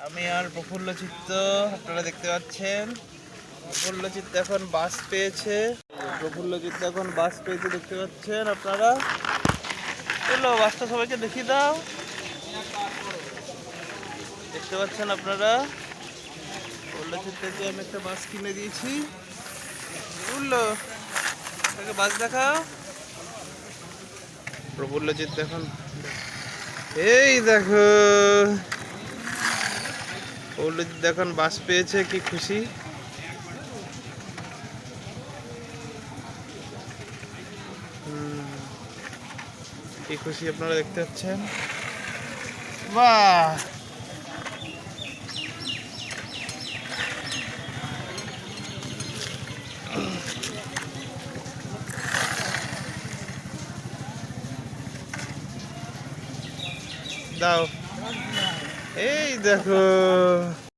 আমি আর প্রফুল্লচিত্ত, আপনারা দেখতে পাচ্ছেন প্রফুল্লচিত্ত এখন বাস পেয়েছে। প্রফুল্লচিত্ত এখন বাস পেয়েছে, দেখতে পাচ্ছেন আপনারা। চলো বাসটা সবাইকে দেখিয়ে দাও। দেখতে পাচ্ছেন আপনারা, প্রফুল্লচিত্তকে আমি একটা বাস কিনে দিয়েছি। প্রফুল্ল, বাস দেখাও। প্রফুল্লচিত্ত এখন এই দেখো, প্রফুল্লচিত্ত এখন বাস পেয়েছে, কি খুশি। কি খুশি আপনারা দেখতে পাচ্ছেন। বাহ, দাও, এই দেখো।